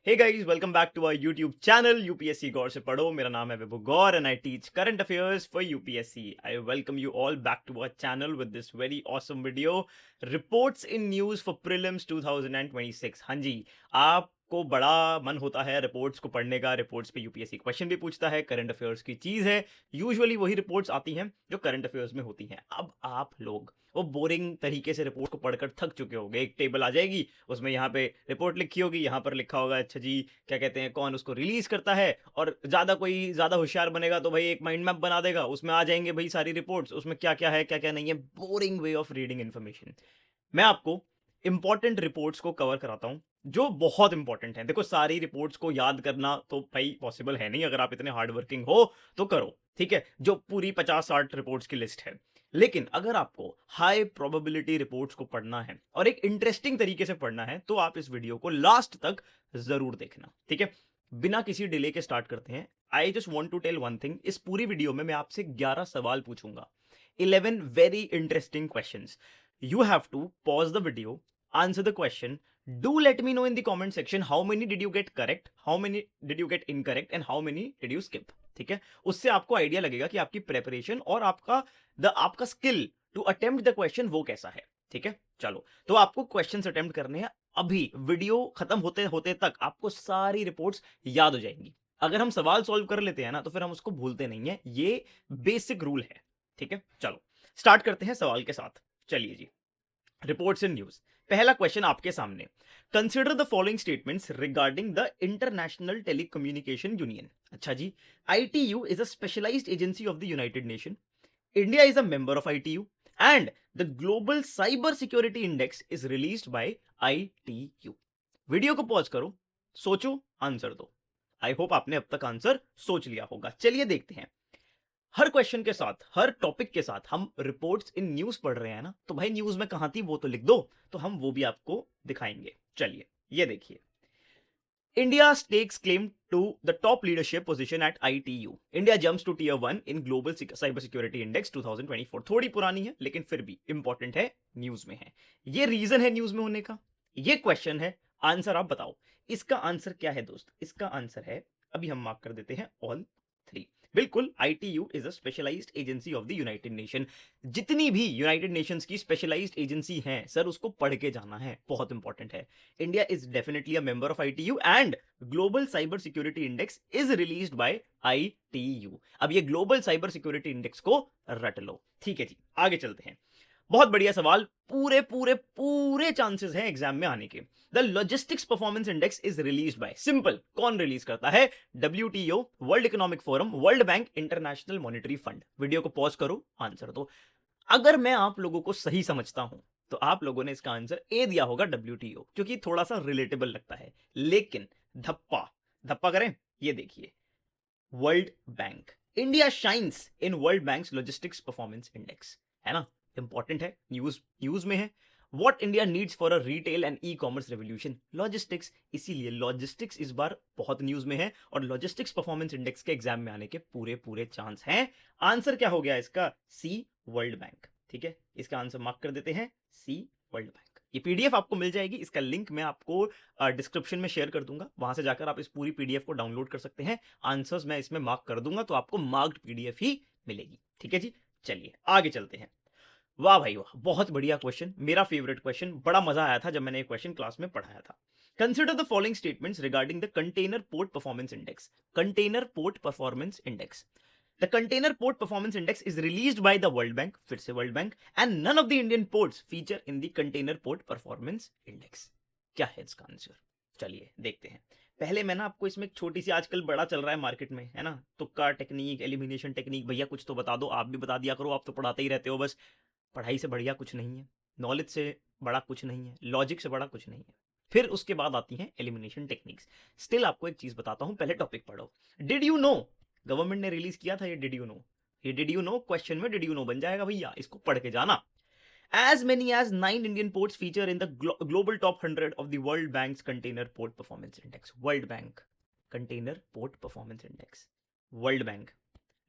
Hey guys, welcome back to our YouTube channel UPSC गौर से पढ़ो. मेरा नाम है विभु गौर and I teach current affairs for UPSC. I welcome you all back to our channel with this very awesome video. Reports in news for prelims 2026. हाँ जी, आपको बड़ा मन होता है रिपोर्ट्स को पढ़ने का. रिपोर्ट्स पे यूपीएससी क्वेश्चन भी पूछता है. करंट अफेयर्स की चीज है. यूजुअली वही रिपोर्ट्स आती हैं जो करंट अफेयर्स में होती हैं. अब आप लोग वो बोरिंग तरीके से रिपोर्ट को पढ़कर थक चुके होंगे. एक टेबल आ जाएगी, उसमें यहाँ पे रिपोर्ट लिखी होगी, यहाँ पर लिखा होगा अच्छा जी क्या कहते हैं कौन उसको रिलीज करता है, और ज्यादा होशियार बनेगा तो भाई एक माइंड मैप बना देगा, उसमें आ जाएंगे भाई सारी रिपोर्ट्स, उसमें क्या क्या है क्या क्या नहीं है. Boring way of reading information. मैं आपको इंपॉर्टेंट रिपोर्ट्स को कवर कराता हूं जो बहुत इंपॉर्टेंट है. देखो, सारी रिपोर्ट्स को याद करना तो भाई पॉसिबल है नहीं. अगर आप इतने हार्ड वर्किंग हो तो करो, ठीक है, जो पूरी 50-60 रिपोर्ट्स की लिस्ट है. लेकिन अगर आपको हाई प्रोबेबिलिटी रिपोर्ट्स को पढ़ना है और एक इंटरेस्टिंग तरीके से पढ़ना है तो आप इस वीडियो को लास्ट तक जरूर देखना, ठीक है. बिना किसी डिले के स्टार्ट करते हैं. I just want to tell one thing. इस पूरी वीडियो में मैं आपसे 11 सवाल पूछूंगा. 11 very interesting question. You have to pause the video, answer the question. Do let me know in the comment section how many did you get correct, how many did you get incorrect, and how many did you skip. ठीक है, उससे आपको idea लगेगा कि आपकी preparation और आपका skill to attempt the question वो कैसा है. ठीक है, चलो. तो आपको क्वेश्चन अटेम्प्ट करने हैं. अभी वीडियो खत्म होते होते तक आपको सारी रिपोर्ट्स याद हो जाएंगी. अगर हम सवाल सॉल्व कर लेते हैं ना तो फिर हम उसको भूलते नहीं है. ये बेसिक रूल है. ठीक है, चलो स्टार्ट करते हैं सवाल के साथ. चलिए जी, रिपोर्ट्स इन न्यूज. पहला क्वेश्चन आपके सामने. Consider the following statements regarding the International Telecommunication Union. अच्छा जी, ITU is a specialised agency of the United Nation. India is a member of ITU and the global cyber security index is released by ITU. Video को pause करो, सोचो, answer दो. I hope आपने अब तक answer सोच लिया होगा. चलिए देखते हैं. हर क्वेश्चन के साथ, हर टॉपिक के साथ हम रिपोर्ट्स इन न्यूज पढ़ रहे हैं ना, तो भाई न्यूज में कहां थी वो तो लिख दो, तो हम वो भी आपको दिखाएंगे. चलिए ये देखिए. India stakes claim to the top leadership position at ITU. India jumps to tier 1 in global cyber security index 2024. थोड़ी पुरानी है लेकिन फिर भी इंपॉर्टेंट है, न्यूज में है. ये रीजन है न्यूज में होने का. ये क्वेश्चन है, आंसर आप बताओ. इसका आंसर क्या है दोस्त? इसका आंसर है, अभी हम मार्क कर देते हैं, ऑल 3. बिल्कुल, ITU is a specialised agency of the United Nation. जितनी भी यूनाइटेड नेशंस की स्पेशलाइज्ड एजेंसी हैं सर, उसको पढ़ के जाना है, बहुत इंपॉर्टेंट है. India is definitely a member of ITU and global cyber security index is released by ITU. अब ये ग्लोबल साइबर सिक्योरिटी इंडेक्स को रट लो. ठीक है जी, आगे चलते हैं. बहुत बढ़िया सवाल. पूरे पूरे पूरे चांसेस हैं एग्जाम में आने के. The logistics performance index is released bye. Simple, कौन रिलीज करता है? WTO, world Economic forum, world bank, international monetary fund. Video को पॉज करो, आंसर दो. अगर मैं आप लोगों को सही समझता हूं तो आप लोगों ने इसका आंसर ए दिया होगा, डब्ल्यूटीओ, क्योंकि थोड़ा सा रिलेटेबल लगता है. लेकिन धप्पा धप्पा करें, ये देखिए, world bank. India shines in world banks logistics performance index. है ना, इंपॉर्टेंट है, न्यूज न्यूज में है. What India needs for a retail and e commerce revolution? Logistics. इसीलिए लॉजिस्टिक्स इस बार बहुत न्यूज में है और लॉजिस्टिक्स परफॉर्मेंस इंडेक्स के एग्जाम में आने के पूरे पूरे चांस हैं. आंसर क्या हो गया इसका? सी, वर्ल्ड बैंक. ठीक है, इसका आंसर मार्क कर देते हैं, सी, वर्ल्ड बैंक. ये पीडीएफ आपको मिल जाएगी, इसका लिंक मैं आपको डिस्क्रिप्शन में शेयर कर दूंगा. वहां से जाकर आप इस पूरी पीडीएफ को डाउनलोड कर सकते हैं. आंसर्स मैं इसमें मार्क कर दूंगा तो आपको मार्क्ड पीडीएफ ही मिलेगी. ठीक है जी, चलिए आगे चलते हैं. वाह भाई वाह, बहुत बढ़िया क्वेश्चन, मेरा फेवरेट क्वेश्चन. बड़ा मजा आया था जब मैंने ये क्वेश्चन क्लास में पढ़ाया था. Consider the following statements regarding the container port performance index. Container port performance index. The container port performance index is released by the World Bank, फिर से World Bank, and none of the Indian ports feature in the container port performance index. क्या है इसका answer? चलिए देखते हैं. पहले मैं ना आपको इसमें एक छोटी सी, आजकल बड़ा चल रहा है मार्केट में, है ना, तुक्का टेक्निक, एलिमिनेशन टेक्निक. भैया कुछ तो बता दो, आप भी बता दिया करो, आप तो पढ़ाते ही रहते हो बस. पढ़ाई से बढ़िया कुछ नहीं है, नॉलेज से बड़ा कुछ नहीं है, लॉजिक से बड़ा कुछ नहीं है. फिर उसके बाद आती हैं एलिमिनेशन टेक्निक्स. स्टिल आपको एक चीज बताता हूं, पहले टॉपिक पढ़ो. डिड यू नो, गवर्नमेंट ने रिलीज किया था ये डिड यू नो. ये डिड यू नो क्वेश्चन में डिड यू नो बन जाएगा भैया, इसको पढ़ के जाना. As many as 9 Indian ports feature in the global top 100 of the World Bank's Container Port Performance Index. World Bank Container Port Performance Index. World Bank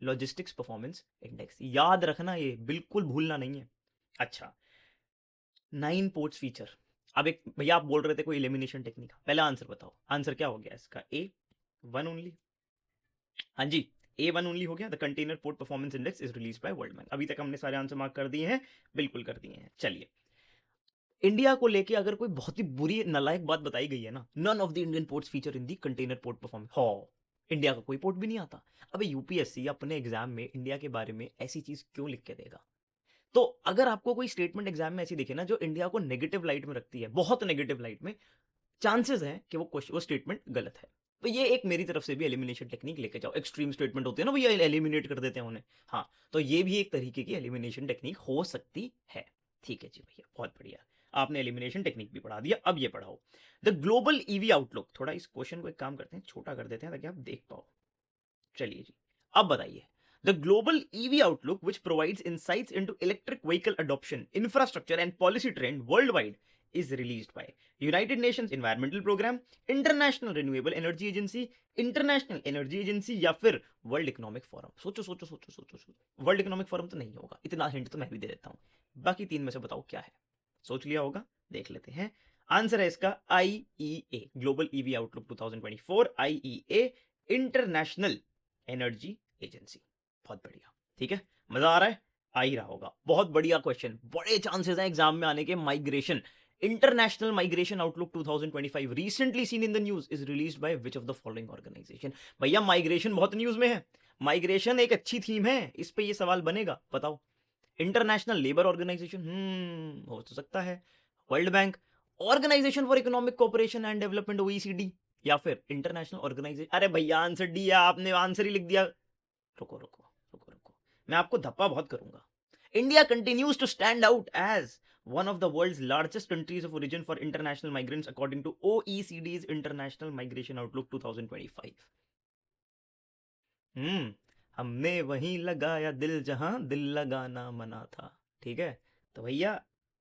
logistics performance index. याद रखना, ये बिल्कुल भूलना नहीं है. अच्छा, 9 पोर्ट्स फीचर. अब एक भैया आप बोल रहे थे कोई एलिमिनेशन टेक्निक, पहला आंसर बताओ, आंसर क्या हो गया इसका? ए वन ओनली। हाँ जी, ए वन ओनली हो गया। The container port performance index is release by world bank. अभी तक हमने सारे आंसर मार्क कर दिए हैं, बिल्कुल कर दिए हैं। चलिए, इंडिया को लेके अगर कोई बहुत ही बुरी नालायक बात बताई गई है ना, none of the Indian ports feature in the container port performance, हो इंडिया का कोई पोर्ट भी नहीं आता। अबे यूपीएससी अपने एग्जाम में इंडिया के बारे में ऐसी चीज क्यों लिख के देगा? तो अगर आपको कोई स्टेटमेंट एग्जाम में ऐसी दिखे ना जो इंडिया को नेगेटिव लाइट में रखती है, बहुत नेगेटिव लाइट में, चांसेस है कि वो स्टेटमेंट गलत है। तो ये एक मेरी तरफ से भी एलिमिनेशन टेक्निक लेके जाओ। एक्सट्रीम स्टेटमेंट होते हैं ना भैया, एलिमिनेट कर देते हैं उन्हें, हाँ, तो ये भी एक तरीके की एलिमिनेशन टेक्निक हो सकती है। ठीक है जी भैया, बहुत बढ़िया, आपने एलिमिनेशन टेक्निक भी पढ़ा दिया। अब ये पढ़ाओ द ग्लोबल ईवी आउटलुक। थोड़ा इस क्वेश्चन को एक काम करते हैं, छोटा कर देते हैं ताकि आप देख पाओ। चलिए जी, अब बताइए, the global EV outlook which provides insights into electric vehicle adoption, infrastructure and policy trend world wide is released by United Nations Environmental Program, International Renewable Energy Agency, International Energy Agency या फिर world Economic forum. सोचो सोचो सोचो सोचो सोचो। World Economic forum तो नहीं होगा, इतना हिंट तो मैं भी दे देता हूं। बाकी तीन में से बताओ क्या है? सोच लिया होगा, देख लेते हैं। आंसर है इसका IEA, global EV outlook 2024, IEA international energy agency. बहुत बढ़िया, ठीक है, मजा आ रहा है, आ ही रहा होगा। बहुत बढ़िया क्वेश्चन, बड़े चांसेस हैं एग्जाम में आने के। Migration, international migration outlook 2025 recently seen in the news is released by which of the following organisation. भैया माइग्रेशन बहुत न्यूज में है, माइग्रेशन एक अच्छी थीम है, इस पे ये सवाल बनेगा, बताओ। इंटरनेशनल लेबर ऑर्गेनाइजेशन, हो तो सकता है। World Bank, organisation for economic cooperation and development OECD, या फिर इंटरनेशनल ऑर्गेनाइजेशन। अरे भैया आंसर डी है, आपने आंसर ही लिख दिया। रुको रुको रुको रुको, मैं आपको धप्पा बहुत करूंगा। India continues to stand out as one of the world's largest countries of origin for international migrants according to OECD's International Migration Outlook 2025। हमने वहीं लगाया दिल जहां दिल लगाना मना था। ठीक है, तो भैया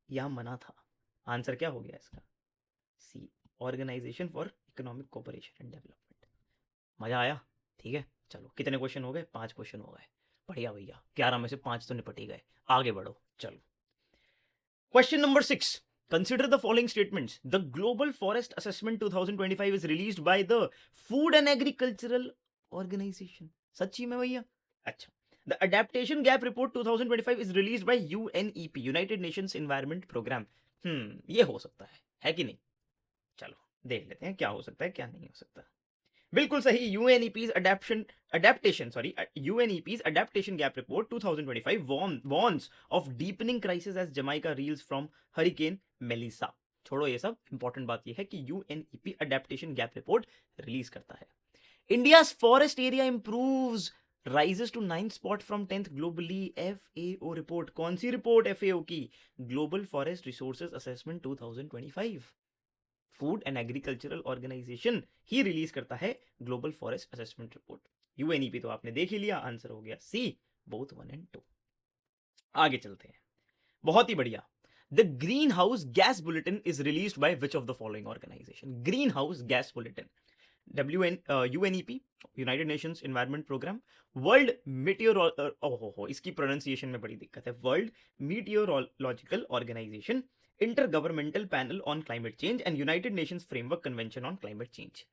यहां मना था। आंसर क्या हो गया इसका? C, Organisation for economic cooperation and Development. मजा आया? ठीक है, चलो कितने क्वेश्चन हो गए? 5 क्वेश्चन हो गए। बढ़िया भैया, 11 में से 5 तो निपट ही गए। आगे बढ़ो, चलो। Question number 6. Consider the following statements. The Global Forest Assessment 2025 is released by the Food and Agricultural Organization. सच्ची में भैया? अच्छा. The Adaptation Gap Report 2025 is released by UNEP, United Nations Environment Program. ये हो सकता है कि नहीं? चलो देख लेते हैं क्या हो सकता है क्या नहीं हो सकता। बिल्कुल सही, यूएनईपी's adaptation gap report 2025 warns of deepening crisis as Jamaica reels from hurricane Melissa। छोड़ो ये सब, इंपॉर्टेंट बात ये है कि UNEP adaptation gap report release करता है। India's forest area improves rises to 9th spot from 10th globally, FAO report. कौन सी रिपोर्ट FAO की? Global forest resources assessment 2025। Food and agricultural organisation ही रिलीज करता है global forest assessment report. UNEP तो आपने देख ही लिया, आंसर हो गया सी, बोथ 1 and 2। आगे चलते हैं, बहुत ही बढ़िया। The green house gas bulletin is released by which of the following organisation? Green house gas bulletin, UNEP, United Nations Environment Programme, World meteoro, इसकी प्रोनाउंसिएशन में बड़ी दिक्कत है, World Meteorological Organisation, Intergovernmental Panel on Climate Change and United Nations Framework Convention on Climate Change.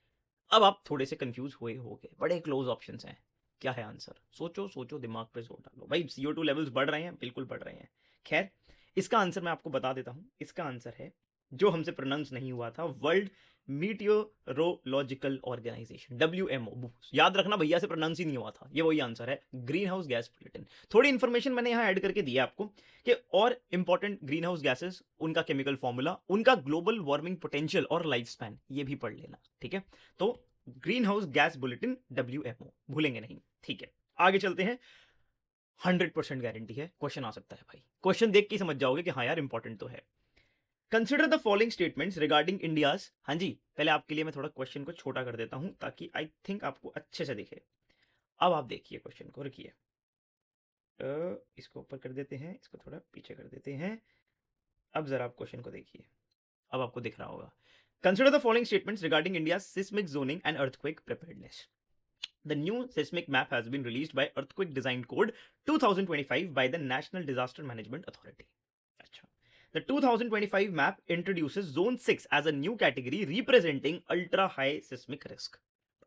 अब आप थोड़े से confuse हुए होंगे, बड़े क्लोज ऑप्शंस हैं, क्या है आंसर? सोचो सोचो, दिमाग पे जोर डालो भाई। CO2 लेवल्स बढ़ रहे हैं, बिल्कुल बढ़ रहे हैं। खैर, इसका आंसर मैं आपको बता देता हूं। इसका आंसर है, जो हमसे प्रोनाउंस नहीं हुआ था, वर्ल्ड मीटियोरोलॉजिकल ऑर्गेनाइजेशन, WMO। याद रखना भैया से प्रोनाउंस ही नहीं हुआ था, ये वही आंसर है, ग्रीन हाउस गैस बुलेटिन। थोड़ी इंफॉर्मेशन मैंने यहाँ ऐड करके दी है आपको कि और इंपॉर्टेंट ग्रीन हाउस गैसेस, उनका केमिकल फॉर्मूला, उनका ग्लोबल वार्मिंग पोटेंशियल और लाइफ स्पैन, ये भी पढ़ लेना। ठीक है, तो green house gas bulletin, WMO, भूलेंगे नहीं। ठीक है, आगे चलते हैं। 100% गारंटी है क्वेश्चन आ सकता है भाई, क्वेश्चन देख के समझ जाओगे कि हाँ यार इंपॉर्टेंट तो है। Consider the following statements regarding India's. हाँ जी, पहले आपके लिए मैं थोड़ा क्वेश्चन को छोटा कर देता हूं ताकि आई थिंक आपको अच्छे से दिखे। अब आप देखिए क्वेश्चन को, रुकिए, इसको ऊपर कर देते हैं, इसको थोड़ा पीछे कर देते हैं। अब जरा आप क्वेश्चन को देखिए, अब आपको दिख रहा होगा। Consider the following statements regarding India's seismic zoning and earthquake preparedness. The new seismic map has been released by Earthquake Design Code 2025 by the National Disaster Management Authority. अच्छा, The 2025 map introduces Zone 6 as a new category representing ultra high seismic risk.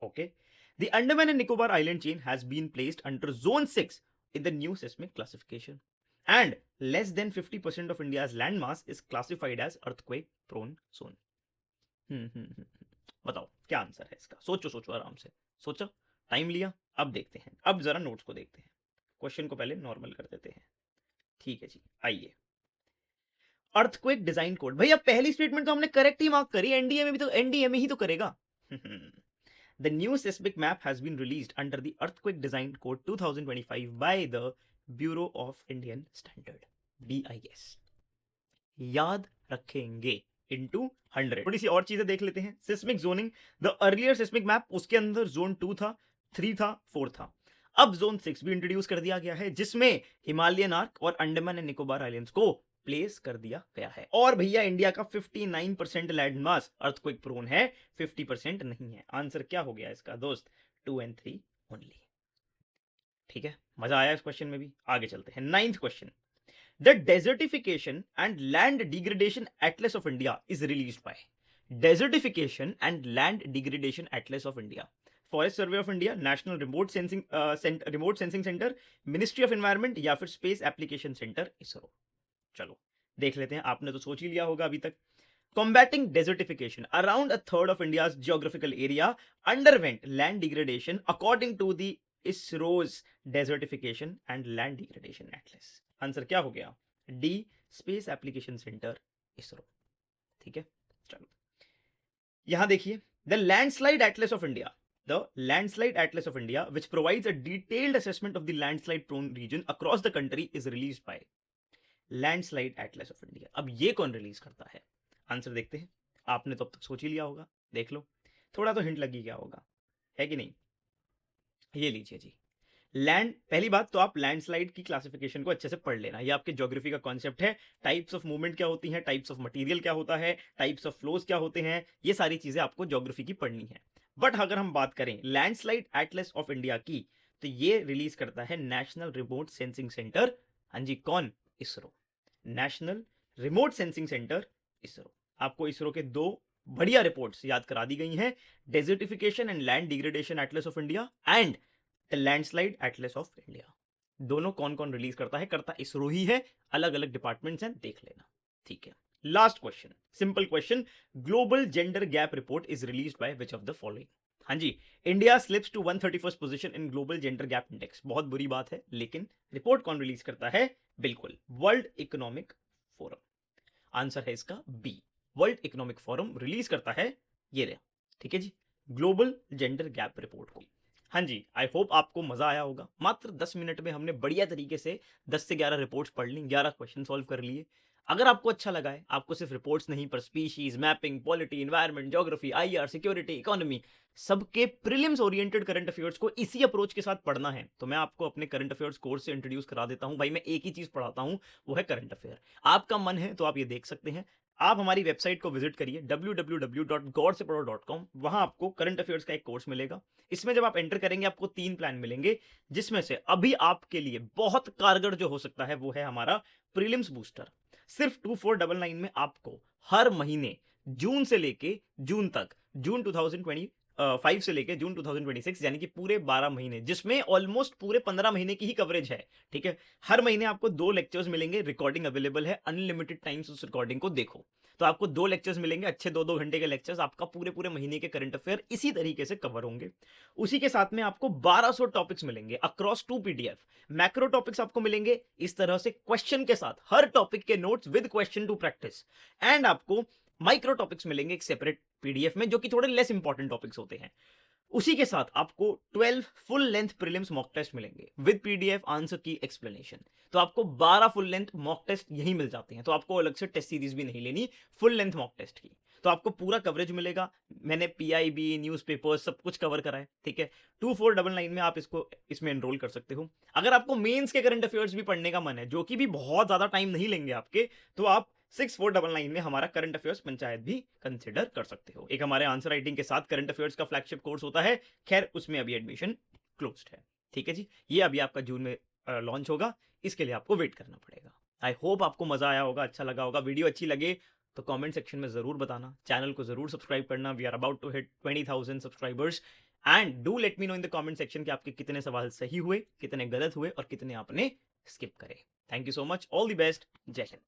Okay. The Andaman and Nicobar island chain has been placed under Zone 6 in the new seismic classification. And less than 50% of India's landmass is classified as earthquake prone zone. बताओ क्या answer है इसका? सोचो सोचो आराम से सोचो, time लिया, अब देखते हैं, अब जरा नोट्स को देखते हैं, क्वेश्चन को पहले नॉर्मल कर देते हैं। ठीक है जी, आइए। अर्थक्वेक डिजाइन कोड, भैया पहली स्टेटमेंट तो हमने करेक्ट ही मार्क करी, एनडीए में भी तो एनडीए में ही तो करेगा। The new seismic map has been released under the Earthquake Design Code 2025 by the Bureau of Indian Standard, BIS। याद रखेंगे into 100। थोड़ी सी और चीजें देख लेते हैं। Seismic zoning, the earlier seismic map उसके अंदर जोन 2 था, 3 था, 4 था। अब जोन 6 भी इंट्रोड्यूस कर दिया गया है जिसमें हिमालयन आर्क और अंडमान एंड निकोबार आइलैंड्स को प्लेस कर दिया गया है। और भैया इंडिया का 59% लैंड मास अर्थक्वेक प्रोन है, 50% नहीं है। आंसर क्या हो गया इसका दोस्त? 2 and 3 ओनली। ठीक है, मजा आया इस क्वेश्चन में भी। आगे चलते हैं, 9th question. The Desertification and Land Degradation Atlas of India is released by Desertification and Land Degradation Atlas of India, Forest Survey of India, National Remote Sensing Center, Ministry of Environment या फिर Space Application Center ISRO। चलो देख लेते हैं, आपने तो सोच ही लिया होगा अभी तक। Combating desertification, around a third of India's geographical area underwent land degradation according to the ISRO's Desertification and Land Degradation Atlas। Answer क्या हो गया? D, space application centre ISRO. ठीक है, चलो यहां देखिए, the landslide atlas of India, the landslide atlas of India which provides a detailed assessment of the landslide prone region across the country is released by landslide atlas of India. अब ये कौन release करता है? Answer देखते हैं। आपने तो अब तक सोच ही लिया होगा, देख लो, थोड़ा तो हिंट लगी गया होगा, है कि नहीं? ये लीजिए जी, लैंड, पहली बात तो आप लैंडस्लाइड की क्लासिफिकेशन को अच्छे से पढ़ लेना, ये आपके ज्योग्राफी का कॉन्सेप्ट है। टाइप्स ऑफ मूवमेंट क्या होती हैं, टाइप्स ऑफ मटेरियल क्या होता है, टाइप्स ऑफ फ्लोज क्या होते हैं, ये सारी चीजें आपको ज्योग्राफी की पढ़नी है। बट अगर हम बात करें लैंडस्लाइड एटलस ऑफ इंडिया की, तो ये रिलीज करता है नेशनल रिमोट सेंसिंग सेंटर। हाँ जी, कौन? ISRO, national remote sensing centre ISRO. आपको इसरो के दो बढ़िया रिपोर्ट्स याद करा दी गई हैं, desertification and land degradation Atlas of India and the landslide atlas of India. दोनों कौन कौन रिलीज करता है? करता इसरो ही है, अलग अलग डिपार्टमेंट्स हैं, देख लेना। ठीक है, last question, simple question. Global gender gap report is released by which of the following? हाँ जी, India slips to 131st position in global gender gap index. बहुत बुरी बात है, लेकिन रिपोर्ट कौन रिलीज करता है? बिल्कुल, वर्ल्ड इकोनॉमिक फोरम। आंसर है इसका B, World Economic Forum release करता है ये रहा। ठीक है जी, ग्लोबल जेंडर गैप रिपोर्ट को। हाँ जी, आई होप आपको मजा आया होगा। मात्र 10 मिनट में हमने बढ़िया तरीके से 10 से 11 रिपोर्ट्स पढ़ ली, 11 क्वेश्चन सॉल्व कर लिए। अगर आपको अच्छा लगा है, आपको सिर्फ रिपोर्ट्स नहीं पर species, mapping, polity, environment, geography, IR, security, economy, सबके प्रीलिम्स ओरिएंटेड करंट अफेयर्स को इसी अप्रोच के साथ पढ़ना है, तो मैं आपको अपने करंट अफेयर्स कोर्स से इंट्रोड्यूस करा देता हूं। भाई मैं एक ही चीज पढ़ाता हूं, वो है करंट अफेयर। आपका मन है तो आप ये देख सकते हैं। आप हमारी वेबसाइट को विजिट करिए www.gaursepadho.com। वहां आपको करंट अफेयर्स का एक कोर्स मिलेगा। इसमें जब आप एंटर करेंगे आपको 3 प्लान मिलेंगे, जिसमें से अभी आपके लिए बहुत कारगर जो हो सकता है वो है हमारा प्रीलिम्स बूस्टर। सिर्फ 2499 में आपको हर महीने जून से लेके जून तक, जून 2025 से लेके जून 2026, यानी कि पूरे 12 महीने, जिसमें ऑलमोस्ट पूरे 15 महीने की ही कवरेज है। ठीक है, हर महीने आपको 2 लेक्चर्स मिलेंगे, रिकॉर्डिंग अवेलेबल है, अनलिमिटेड टाइम्स उस रिकॉर्डिंग को देखो। तो आपको 2 लेक्चर्स मिलेंगे, अच्छे 2-2 घंटे के लेक्चर्स, आपका पूरे पूरे महीने के करंट अफेयर इसी तरीके से कवर होंगे। उसी के साथ में आपको 1200 टॉपिक्स मिलेंगे अक्रॉस 2 पीडीएफ। मैक्रो टॉपिक्स आपको मिलेंगे इस तरह से क्वेश्चन के साथ, हर टॉपिक के notes with question to practice. And आपको माइक्रो टॉपिक्स मिलेंगे एक सेपरेट पीडीएफ में, जो कि थोड़े लेस इंपॉर्टेंट टॉपिक्स होते हैं। उसी के साथ आपको 12 full length prelims mock test मिलेंगे विद पीडीएफ आंसर की एक्सप्लेनेशन। तो आपको 12 फुल लेंथ मॉक टेस्ट यही मिल जाते हैं, तो आपको अलग से टेस्ट सीरीज भी नहीं लेनी फुल लेंथ मॉक टेस्ट की। तो आपको पूरा कवरेज मिलेगा। मैंने पीआईबी, न्यूज़पेपर सब कुछ कवर करा है। ठीक है, 2499 में आप इसमें एनरोल कर सकते हो। अगर आपको मेंस के करंट अफेयर्स भी पढ़ने का मन है, जो कि भी बहुत ज्यादा टाइम नहीं लेंगे आपके, तो आप 6499 में हमारा करंट अफेयर्स पंचायत भी कंसिडर कर सकते हो। एक हमारे आंसर राइटिंग के साथ करंट अफेयर्स का फ्लैगशिप कोर्स होता है, खैर उसमें अभी एडमिशन क्लोज्ड है। ठीक है जी, ये अभी आपका जून में लॉन्च होगा, इसके लिए आपको वेट करना पड़ेगा। आई होप आपको मजा आया होगा, अच्छा लगा होगा। वीडियो अच्छी लगे तो कमेंट सेक्शन में जरूर बताना, चैनल को जरूर सब्सक्राइब करना। We are about to hit 20,000 subscribers and do let me know in the comment section कि आपके कितने सवाल सही हुए, कितने गलत हुए और कितने आपने स्किप करे। Thank you so much, all the best, जय हिंद।